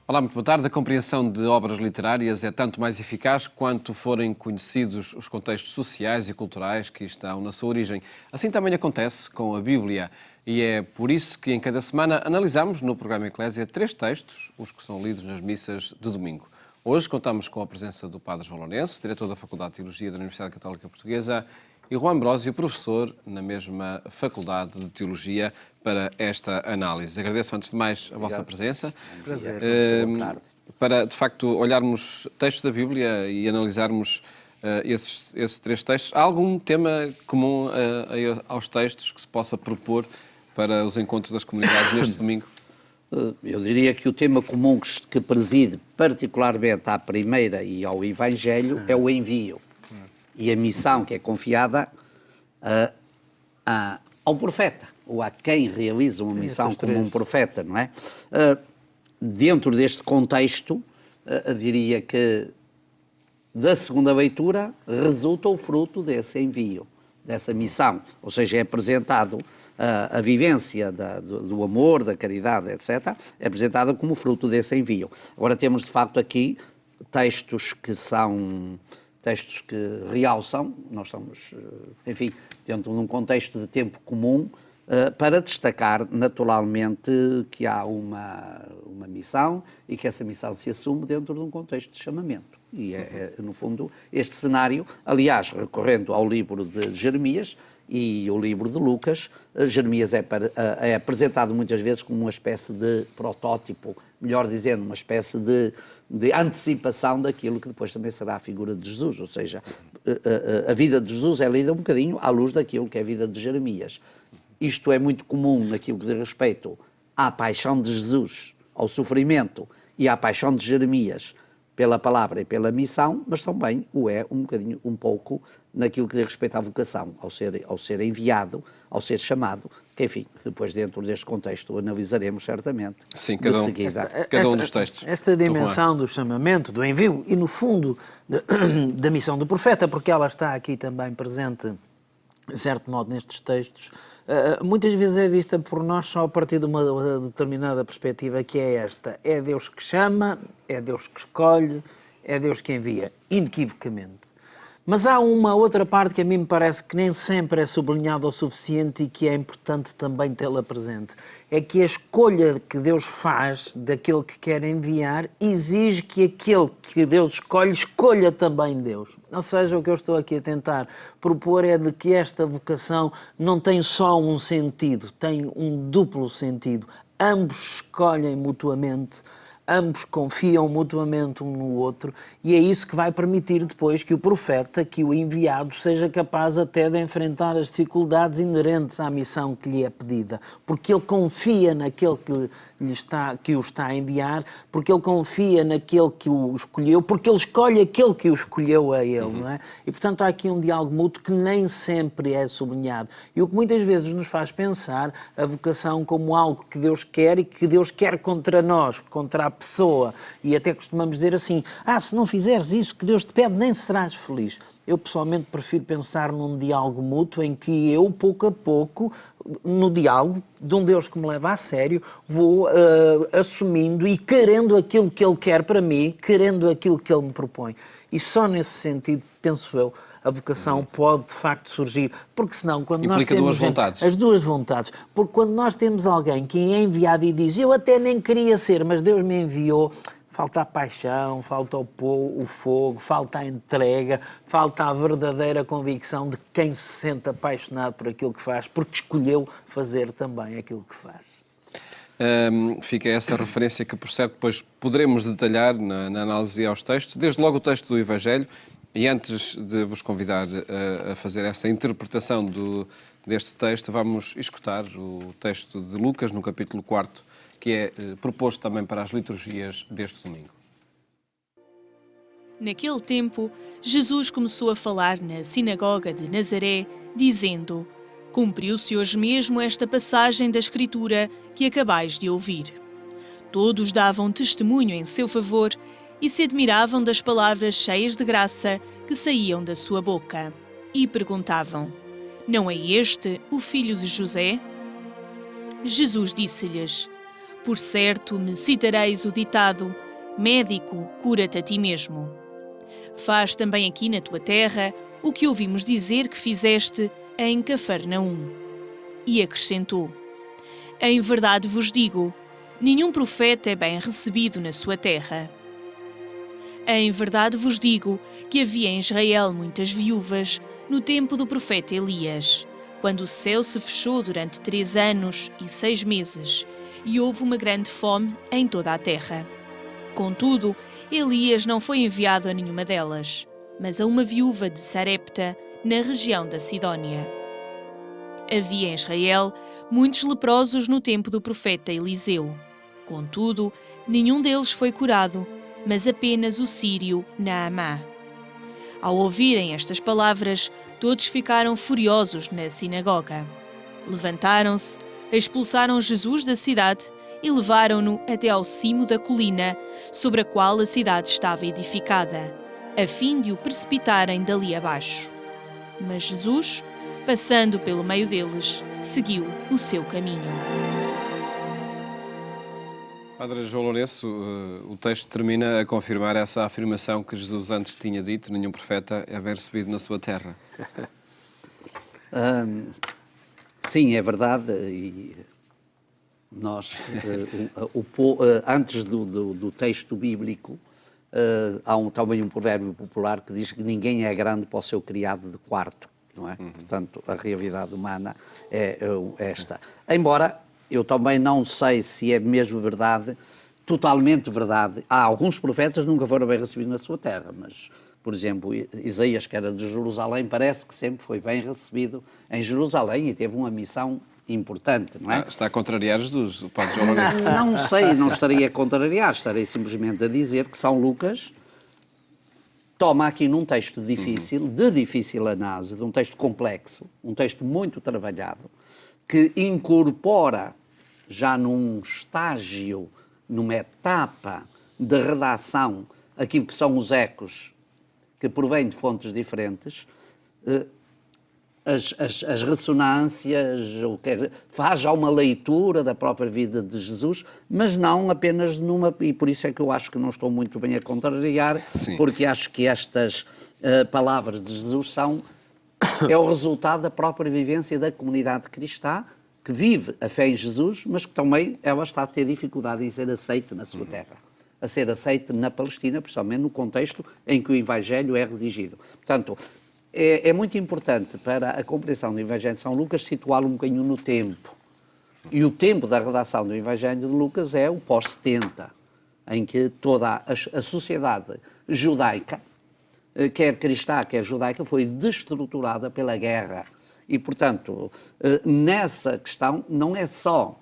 Olá, muito boa tarde. A compreensão de obras literárias é tanto mais eficaz quanto forem conhecidos os contextos sociais e culturais que estão na sua origem. Assim também acontece com a Bíblia. E é por isso que em cada semana analisamos no programa Eclésia 3 textos, os que são lidos nas missas de domingo. Hoje contamos com a presença do Padre João Lourenço, diretor da Faculdade de Teologia da Universidade Católica Portuguesa, e Juan Ambrósio, professor na mesma Faculdade de Teologia, para esta análise. Agradeço antes de mais a vossa presença. Prazer. Para, de facto, olharmos textos da Bíblia e analisarmos esses 3 textos. Há algum tema comum aos textos que se possa propor para os encontros das comunidades neste domingo? Eu diria que o tema comum que preside particularmente à primeira e ao Evangelho é o envio. E a missão que é confiada ao profeta, ou a quem realiza uma missão como um profeta, não é? Dentro deste contexto, diria que da segunda leitura resulta o fruto desse envio, dessa missão. Ou seja, é apresentado a vivência do amor, da caridade, etc., é apresentada como fruto desse envio. Agora temos, de facto, aqui textos que realçam, nós estamos, enfim, dentro de um contexto de tempo comum, para destacar naturalmente que há uma missão e que essa missão se assume dentro de um contexto de chamamento. E no fundo, este cenário, aliás, recorrendo ao livro de Jeremias e o livro de Lucas, Jeremias é apresentado muitas vezes como uma espécie de protótipo, melhor dizendo, uma espécie de antecipação daquilo que depois também será a figura de Jesus, ou seja, a vida de Jesus é lida um bocadinho à luz daquilo que é a vida de Jeremias. Isto é muito comum naquilo que diz respeito à paixão de Jesus, ao sofrimento e à paixão de Jeremias pela palavra e pela missão, mas também o é um pouco naquilo que diz respeito à vocação, ao ser enviado, ao ser chamado, que enfim, depois dentro deste contexto analisaremos certamente. Sim, cada um dos textos. Esta dimensão do chamamento, do envio e no fundo da missão do profeta, porque ela está aqui também presente, de certo modo, nestes textos, muitas vezes é vista por nós só a partir de uma determinada perspectiva, que é esta: é Deus que chama, é Deus que escolhe, é Deus que envia, inequivocamente. Mas há uma outra parte que a mim me parece que nem sempre é sublinhada o suficiente e que é importante também tê-la presente. É que a escolha que Deus faz daquele que quer enviar exige que aquele que Deus escolhe, escolha também Deus. Ou seja, o que eu estou aqui a tentar propor é de que esta vocação não tem só um sentido, tem um duplo sentido. Ambos escolhem mutuamente, ambos confiam mutuamente um no outro, e é isso que vai permitir depois que o profeta, que o enviado, seja capaz até de enfrentar as dificuldades inerentes à missão que lhe é pedida, porque ele confia naquele que o está a enviar, porque ele confia naquele que o escolheu, porque ele escolhe aquele que o escolheu a ele, não é? E, portanto, há aqui um diálogo mútuo que nem sempre é sublinhado. E o que muitas vezes nos faz pensar a vocação como algo que Deus quer e que Deus quer contra nós, contra a pessoa. E até costumamos dizer assim: se não fizeres isso que Deus te pede, nem serás feliz. Eu, pessoalmente, prefiro pensar num diálogo mútuo em que eu, pouco a pouco, no diálogo de um Deus que me leva a sério, vou assumindo e querendo aquilo que Ele quer para mim, querendo aquilo que Ele me propõe. E só nesse sentido, penso eu, a vocação pode, de facto, surgir. Porque senão, quando nós temos... duas vontades. As duas vontades. Porque quando nós temos alguém que é enviado e diz: eu até nem queria ser, mas Deus me enviou... Falta a paixão, falta o fogo, falta a entrega, falta a verdadeira convicção de quem se sente apaixonado por aquilo que faz, porque escolheu fazer também aquilo que faz. Fica essa referência que, por certo, depois poderemos detalhar na análise aos textos, desde logo o texto do Evangelho. E antes de vos convidar a fazer essa interpretação deste texto, vamos escutar o texto de Lucas, no capítulo 4, que é proposto também para as liturgias deste domingo. Naquele tempo, Jesus começou a falar na sinagoga de Nazaré, dizendo: cumpriu-se hoje mesmo esta passagem da Escritura que acabais de ouvir. Todos davam testemunho em seu favor e se admiravam das palavras cheias de graça que saíam da sua boca. E perguntavam: não é este o filho de José? Jesus disse-lhes: Por certo, me citareis o ditado: médico, cura-te a ti mesmo. Faz também aqui na tua terra o que ouvimos dizer que fizeste em Cafarnaum. E acrescentou: em verdade vos digo, nenhum profeta é bem recebido na sua terra. Em verdade vos digo que havia em Israel muitas viúvas no tempo do profeta Elias, quando o céu se fechou durante 3 anos e 6 meses, e houve uma grande fome em toda a terra. Contudo, Elias não foi enviado a nenhuma delas, mas a uma viúva de Sarepta, na região da Sidónia. Havia em Israel muitos leprosos no tempo do profeta Eliseu. Contudo, nenhum deles foi curado, mas apenas o sírio Naamã. Ao ouvirem estas palavras, todos ficaram furiosos na sinagoga. Levantaram-se, expulsaram Jesus da cidade e levaram-no até ao cimo da colina, sobre a qual a cidade estava edificada, a fim de o precipitarem dali abaixo. Mas Jesus, passando pelo meio deles, seguiu o seu caminho. Padre João Lourenço, o texto termina a confirmar essa afirmação que Jesus antes tinha dito: nenhum profeta é bem recebido na sua terra. Sim, é verdade. E nós, antes do texto bíblico, há também um provérbio popular que diz que ninguém é grande para o seu criado de quarto, não é? Portanto, a realidade humana é esta. Embora eu também não sei se é mesmo verdade, totalmente verdade. Há alguns profetas que nunca foram bem recebidos na sua terra, mas, por exemplo, Isaías, que era de Jerusalém, parece que sempre foi bem recebido em Jerusalém e teve uma missão importante, não é? Está a contrariar Jesus, o Padre João Lourenço. Não sei, não estaria a contrariar, estarei simplesmente a dizer que São Lucas toma aqui num texto difícil, de difícil análise, de um texto complexo, um texto muito trabalhado, que incorpora já num estágio, numa etapa de redação, aquilo que são os ecos que provêm de fontes diferentes, as ressonâncias, faz já uma leitura da própria vida de Jesus, mas não apenas numa... E por isso é que eu acho que não estou muito bem a contrariar, Sim. Porque acho que estas palavras de Jesus é o resultado da própria vivência da comunidade cristã, que vive a fé em Jesus, mas que também ela está a ter dificuldade em ser aceita na sua terra, a ser aceita na Palestina, principalmente no contexto em que o Evangelho é redigido. Portanto, é muito importante para a compreensão do Evangelho de São Lucas situá-lo um bocadinho no tempo. E o tempo da redação do Evangelho de Lucas é o pós-70, em que toda a sociedade judaica, quer cristã, quer judaica, foi destruturada pela guerra. E, portanto, nessa questão, não é só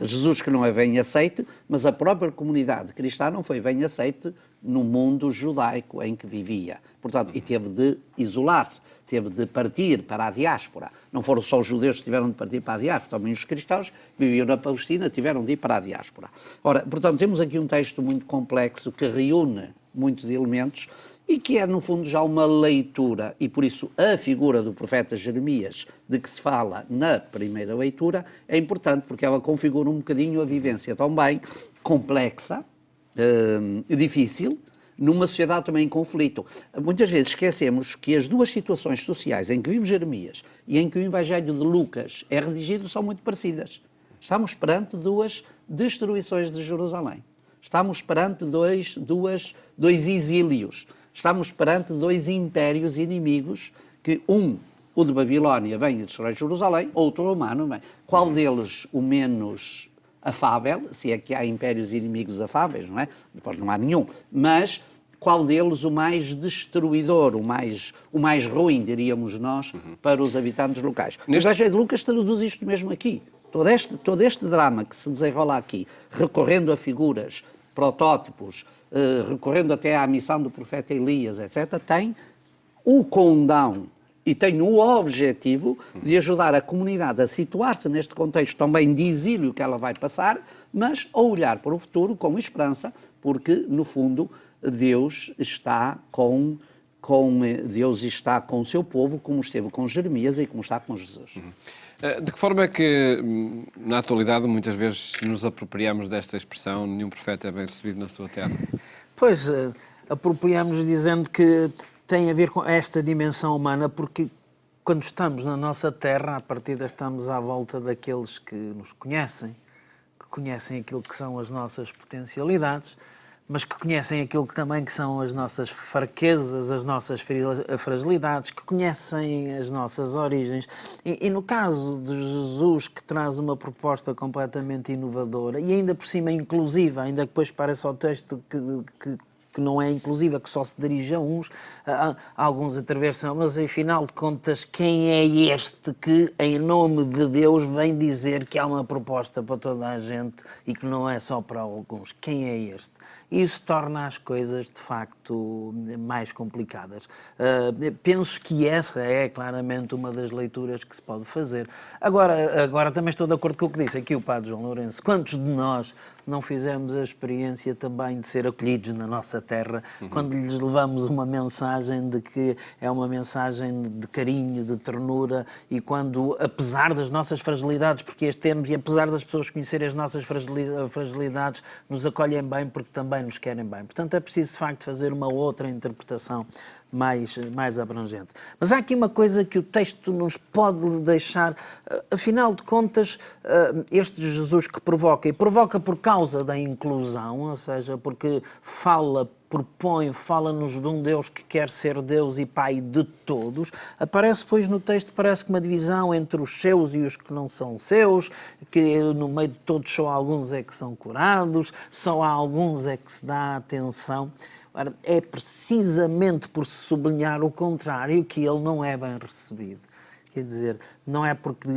Jesus que não é bem aceite, mas a própria comunidade cristã não foi bem aceite no mundo judaico em que vivia. Portanto, e teve de isolar-se, teve de partir para a diáspora. Não foram só os judeus que tiveram de partir para a diáspora, também os cristãos que viviam na Palestina tiveram de ir para a diáspora. Ora, portanto, temos aqui um texto muito complexo que reúne muitos elementos e que é, no fundo, já uma leitura, e por isso a figura do profeta Jeremias, de que se fala na primeira leitura, é importante, porque ela configura um bocadinho a vivência também complexa e difícil, numa sociedade também em conflito. Muitas vezes esquecemos que as duas situações sociais em que vive Jeremias e em que o Evangelho de Lucas é redigido são muito parecidas. Estamos perante duas destruições de Jerusalém. Estamos perante dois exílios. Estamos perante dois impérios inimigos, que o de Babilónia, vem e destrói Jerusalém, outro romano vem. Qual deles o menos afável, se é que há impérios inimigos afáveis, não é? Depois não há nenhum. Mas qual deles o mais destruidor, o mais ruim, diríamos nós, para os habitantes locais? O Evangelho de Lucas traduz isto mesmo aqui. Todo este drama que se desenrola aqui, recorrendo a figuras, protótipos, recorrendo até à missão do profeta Elias, etc., tem o condão e tem o objetivo de ajudar a comunidade a situar-se neste contexto também de exílio que ela vai passar, mas a olhar para o futuro com esperança, porque, no fundo, Deus está com Deus está com o seu povo, como esteve com Jeremias e como está com Jesus. De que forma é que, na atualidade, muitas vezes nos apropriamos desta expressão, nenhum profeta é bem recebido na sua terra? Pois, apropriamos dizendo que tem a ver com esta dimensão humana, porque quando estamos na nossa terra, à partida estamos à volta daqueles que nos conhecem, que conhecem aquilo que são as nossas potencialidades, mas que conhecem aquilo que também que são as nossas fraquezas, as nossas fragilidades, que conhecem as nossas origens. E no caso de Jesus, que traz uma proposta completamente inovadora e ainda por cima inclusiva, ainda que depois parece ao texto que não é inclusiva, que só se dirige a uns, alguns atravessam, mas afinal de contas, quem é este que, em nome de Deus, vem dizer que há uma proposta para toda a gente e que não é só para alguns? Quem é este? Isso torna as coisas, de facto, mais complicadas. Penso que essa é claramente uma das leituras que se pode fazer. Agora também estou de acordo com o que disse aqui o Padre João Lourenço. Quantos de nós não fizemos a experiência também de ser acolhidos na nossa terra, quando lhes levamos uma mensagem de que é uma mensagem de carinho, de ternura, e quando, apesar das nossas fragilidades, porque as temos, e apesar das pessoas conhecerem as nossas fragilidades, nos acolhem bem porque também nos querem bem. Portanto, é preciso, de facto, fazer uma outra interpretação mais abrangente. Mas há aqui uma coisa que o texto nos pode deixar, afinal de contas, este Jesus que provoca, e provoca por causa da inclusão, ou seja, porque fala-nos de um Deus que quer ser Deus e Pai de todos. Aparece, pois, no texto, parece que uma divisão entre os seus e os que não são seus, que no meio de todos só alguns é que são curados, só a alguns é que se dá atenção. Ora, é precisamente por sublinhar o contrário que ele não é bem recebido. Quer dizer, não é porque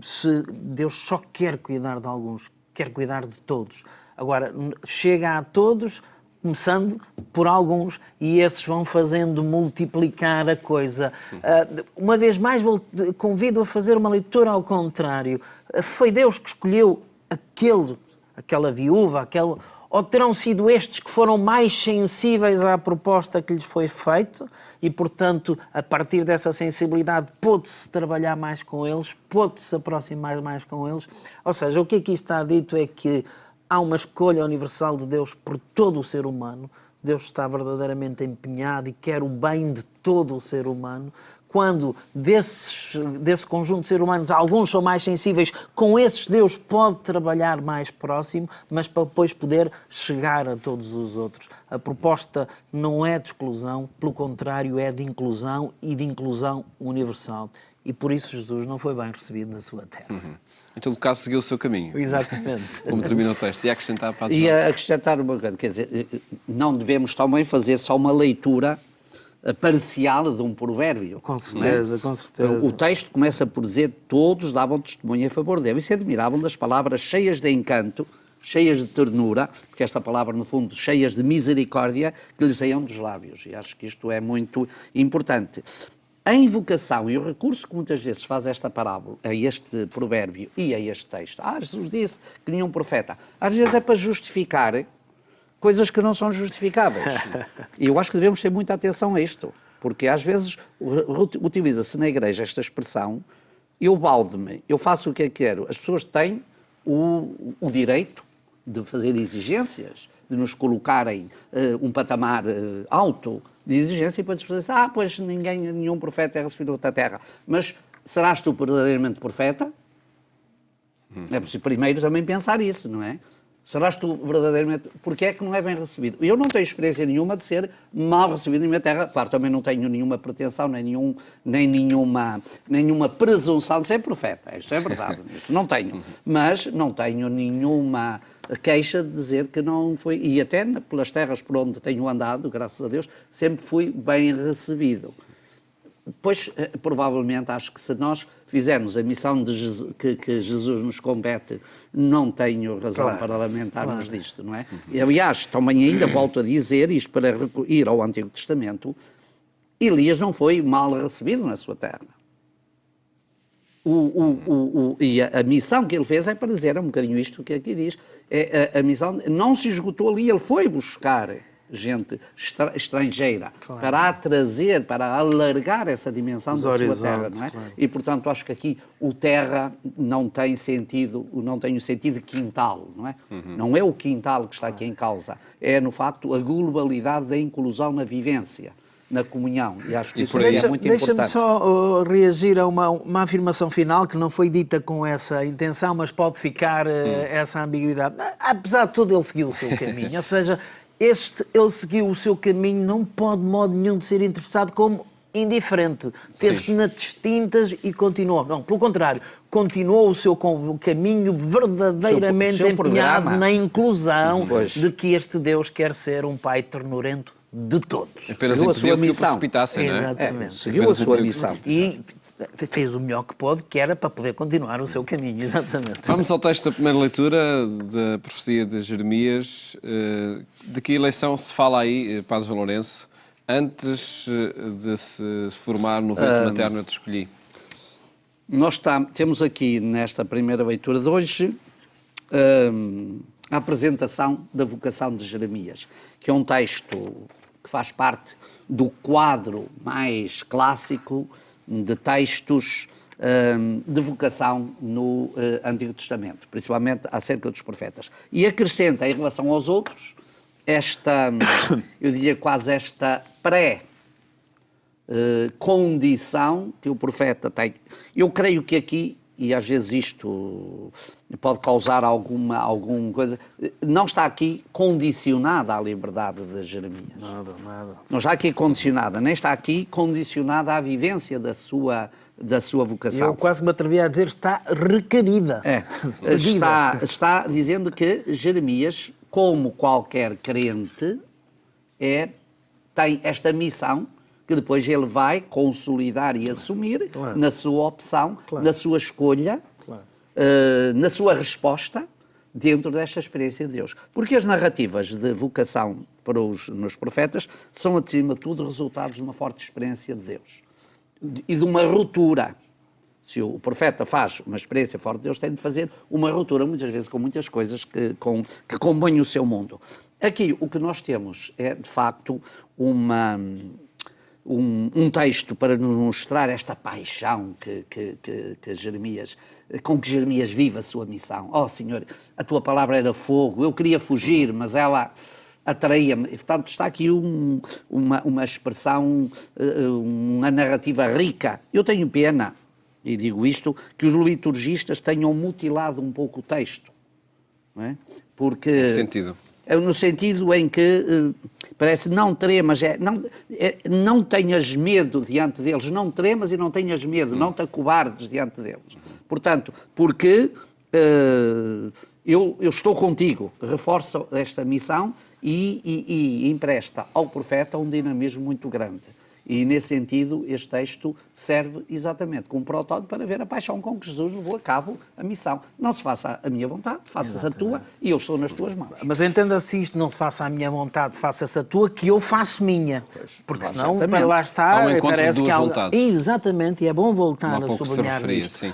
se Deus só quer cuidar de alguns, quer cuidar de todos. Agora, chega a todos, começando por alguns, e esses vão fazendo multiplicar a coisa. Uma vez mais, convido a fazer uma leitura ao contrário. Foi Deus que escolheu aquela viúva, ou terão sido estes que foram mais sensíveis à proposta que lhes foi feita e, portanto, a partir dessa sensibilidade pôde-se trabalhar mais com eles, pôde-se aproximar mais com eles? Ou seja, o que aqui está dito é que há uma escolha universal de Deus por todo o ser humano. Deus está verdadeiramente empenhado e quer o bem de todo o ser humano. Quando desse conjunto de seres humanos alguns são mais sensíveis, com esses Deus pode trabalhar mais próximo, mas para depois poder chegar a todos os outros. A proposta não é de exclusão, pelo contrário, é de inclusão e de inclusão universal. E por isso Jesus não foi bem recebido na sua terra. Em todo caso, seguiu o seu caminho. Exatamente. Como termina o texto. E acrescentar para E acrescentar uma coisa, quer dizer, não devemos também fazer só uma leitura parcial de um provérbio. Com certeza, com certeza. O texto começa por dizer: todos davam testemunho em favor dele, e se admiravam das palavras cheias de encanto, cheias de ternura, porque esta palavra, no fundo, cheias de misericórdia, que lhes saíam dos lábios. E acho que isto é muito importante. A invocação e o recurso que muitas vezes faz esta parábola, a este provérbio e a este texto. Jesus disse que nenhum profeta. Às vezes é para justificar coisas que não são justificáveis. E eu acho que devemos ter muita atenção a isto, porque às vezes utiliza-se na igreja esta expressão: eu balde-me, eu faço o que eu quero. As pessoas têm o direito de fazer exigências, de nos colocarem um patamar alto de exigência, e depois as pessoas dizem: pois nenhum profeta é recebido outra terra. Mas serás tu verdadeiramente profeta? É preciso primeiro também pensar isso, não é? Serás tu verdadeiramente... Porque é que não é bem recebido? Eu não tenho experiência nenhuma de ser mal recebido em minha terra. Claro, também não tenho nenhuma pretensão, nem nenhuma presunção de ser profeta. Isso é verdade, isso não tenho. Mas não tenho nenhuma queixa de dizer que não foi... E até pelas terras por onde tenho andado, graças a Deus, sempre fui bem recebido. Pois, provavelmente, acho que se nós fizermos a missão que Jesus nos compete, não tenho razão para lamentarmos disto, não é? E, aliás, também ainda volto a dizer, isto para ir ao Antigo Testamento, Elias não foi mal recebido na sua terra. E a missão que ele fez é para dizer um bocadinho isto que aqui diz. A missão não se esgotou ali, ele foi buscar gente estrangeira, para a trazer, para alargar essa dimensão da sua terra, não é? Claro. E, portanto, acho que aqui o terra não tem o sentido de quintal, não é? Não é o quintal que está aqui em causa, é, no facto, a globalidade da inclusão na vivência, na comunhão, e acho que isso é muito importante. Deixa-me só reagir a uma afirmação final que não foi dita com essa intenção, mas pode ficar essa ambiguidade. Apesar de tudo, ele seguiu o seu caminho, ou seja, ele seguiu o seu caminho, não pode de modo nenhum de ser interpretado como indiferente, ter-se nas distintas e continuou. Não, pelo contrário, continuou o seu caminho verdadeiramente empenhado na inclusão de que este Deus quer ser um pai ternurento de todos. Apenas seguiu a sua impediu que o missão. precipitassem, não é? Exatamente. Seguiu a sua missão. E fez o melhor que pôde, que era para poder continuar o seu caminho, exatamente. Vamos ao texto da primeira leitura da profecia de Jeremias. De que eleição se fala aí, Padre João Lourenço, antes de se formar no ventre materno eu te escolhi? Nós temos aqui, nesta primeira leitura de hoje, a apresentação da vocação de Jeremias, que é um texto que faz parte do quadro mais clássico de textos de vocação no Antigo Testamento, principalmente acerca dos profetas. E acrescenta, em relação aos outros, eu diria quase esta pré-condição que o profeta tem. Eu creio que aqui, e às vezes isto pode causar alguma coisa, não está aqui condicionada à liberdade de Jeremias. Nada. Não está aqui condicionada, nem está aqui condicionada à vivência da sua vocação. Eu quase me atrevi a dizer está requerida. Está dizendo que Jeremias, como qualquer crente, tem esta missão que depois ele vai consolidar e assumir na sua opção, na sua escolha, na sua resposta dentro desta experiência de Deus. Porque as narrativas de vocação nos profetas são, acima de tudo, resultados de uma forte experiência de Deus e de uma ruptura. Se o profeta faz uma experiência forte de Deus, tem de fazer uma ruptura, muitas vezes com muitas coisas que compõem o seu mundo. Aqui o que nós temos é, de facto, um texto para nos mostrar esta paixão com que Jeremias vive a sua missão. Oh, Senhor, a tua palavra era fogo, eu queria fugir, mas ela atraía-me. E, portanto, está aqui uma expressão, uma narrativa rica. Eu tenho pena, e digo isto, que os liturgistas tenham mutilado um pouco o texto. Não é? Porque... Em que sentido? No sentido em que parece não tremas, não tenhas medo diante deles, não tremas e não tenhas medo, não te acobardes diante deles. Portanto, porque eu estou contigo, reforça esta missão e empresta ao profeta um dinamismo muito grande. E, nesse sentido, este texto serve exatamente como protótipo para ver a paixão com que Jesus levou a cabo a missão. Não se faça a minha vontade, faça-se a tua, e eu estou nas tuas mãos. Mas entenda-se isto, não se faça a minha vontade, faça-se a tua, que eu faço minha. Porque senão, para lá estar, há um encontro parece de que duas há... vontades. Exatamente, e é bom voltar Há a pouco sublinhar se referia, isto. sim.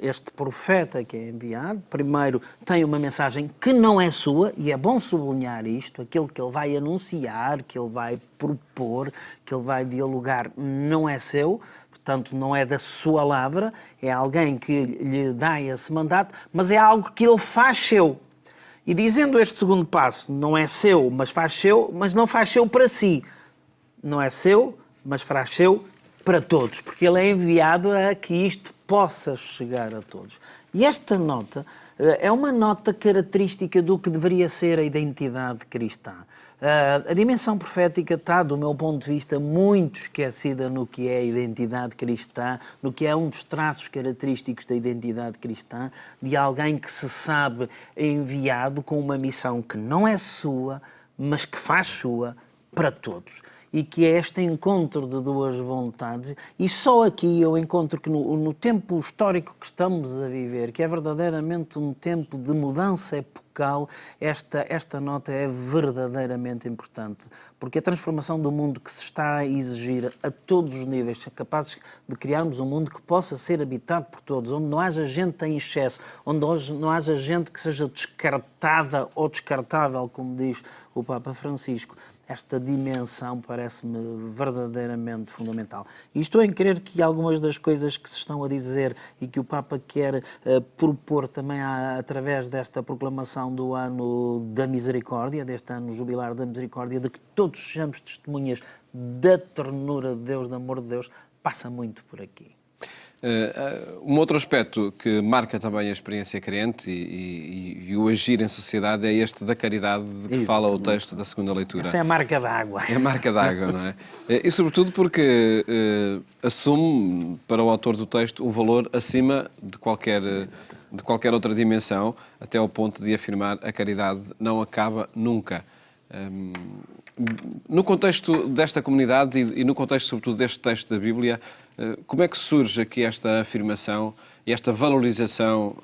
Este profeta que é enviado, primeiro, tem uma mensagem que não é sua, e é bom sublinhar isto, aquilo que ele vai anunciar, que ele vai propor, que ele vai dialogar, não é seu, portanto não é da sua lavra, é alguém que lhe dá esse mandato, mas é algo que ele faz seu. E dizendo este segundo passo, não é seu, mas faz seu, mas não faz seu para si. Não é seu, mas faz seu para todos, porque ele é enviado a que isto possa chegar a todos. E esta nota é uma nota característica do que deveria ser a identidade cristã. A dimensão profética está, do meu ponto de vista, muito esquecida no que é a identidade cristã, no que é um dos traços característicos da identidade cristã, de alguém que se sabe enviado com uma missão que não é sua, mas que faz sua para todos. e que é este encontro de duas vontades. E só aqui eu encontro que no tempo histórico que estamos a viver, que é verdadeiramente um tempo de mudança epocal, esta nota é verdadeiramente importante, porque a transformação do mundo que se está a exigir a todos os níveis, capazes de criarmos um mundo que possa ser habitado por todos, onde não haja gente em excesso, onde hoje não haja gente que seja descartada ou descartável, como diz o Papa Francisco. Esta dimensão parece-me verdadeiramente fundamental. E estou em crer que algumas das coisas que se estão a dizer e que o Papa quer propor também através desta proclamação do ano da misericórdia, deste ano jubilar da misericórdia, de que todos sejamos testemunhas da ternura de Deus, do amor de Deus, passa muito por aqui. Um outro aspecto que marca também a experiência crente e o agir em sociedade é este da caridade de que fala o texto da segunda leitura. Essa é a marca d'água. É a marca d'água, não é? E sobretudo porque assume para o autor do texto um valor acima de qualquer outra dimensão, até ao ponto de afirmar a caridade não acaba nunca. No contexto desta comunidade e no contexto, sobretudo, deste texto da Bíblia, como é que surge aqui esta afirmação e esta valorização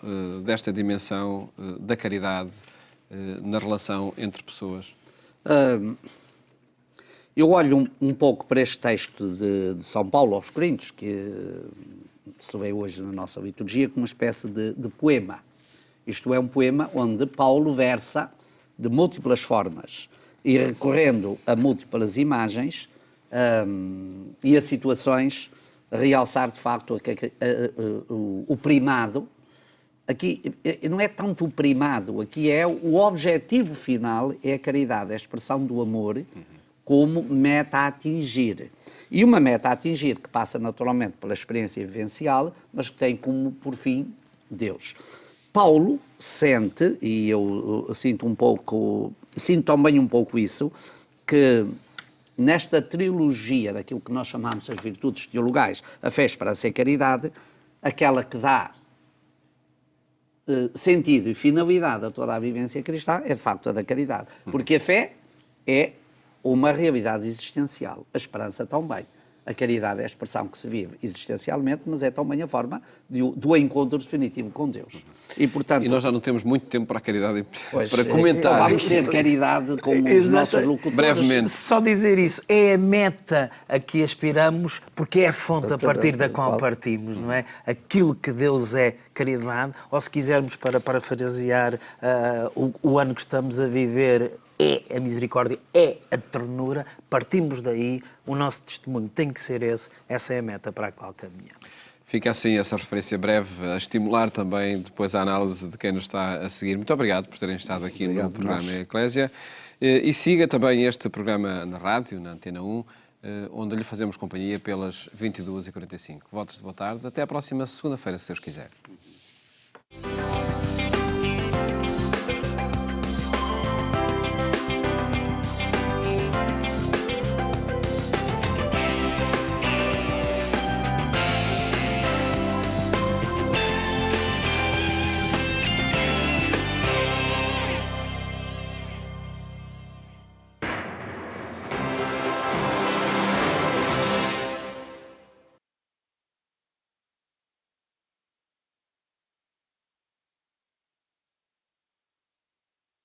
desta dimensão da caridade na relação entre pessoas? Eu olho um pouco para este texto de São Paulo aos Coríntios, que se vê hoje na nossa liturgia, como uma espécie de poema. Isto é um poema onde Paulo versa de múltiplas formas e recorrendo a múltiplas imagens e a situações, realçar de facto o primado. Aqui não é tanto o primado, aqui é o objetivo final, é a caridade, a expressão do amor como meta a atingir. E uma meta a atingir que passa naturalmente pela experiência vivencial, mas que tem como, por fim, Deus. Paulo sente, e eu sinto também um pouco isso, que nesta trilogia daquilo que nós chamamos as virtudes teologais, a fé, a esperança e a caridade, aquela que dá sentido e finalidade a toda a vivência cristã é de facto a da caridade. Porque a fé é uma realidade existencial, a esperança também. A caridade é a expressão que se vive existencialmente, mas é também a forma do encontro definitivo com Deus. E, portanto, nós já não temos muito tempo para a caridade para comentar. Vamos ter caridade com os nossos locutores. Brevemente. Só dizer isso, é a meta a que aspiramos, porque é a fonte a partir da qual partimos, não é? Aquilo que Deus é caridade, ou se quisermos para parafrasear o ano que estamos a viver, é a misericórdia, é a ternura, partimos daí, o nosso testemunho tem que ser esse, essa é a meta para a qual caminhamos. Fica assim essa referência breve, a estimular também depois a análise de quem nos está a seguir. Muito obrigado por terem estado aqui no programa Eclésia. E siga também este programa na rádio, na Antena 1, onde lhe fazemos companhia pelas 22h45. Votos de boa tarde, até à próxima segunda-feira, se Deus quiser.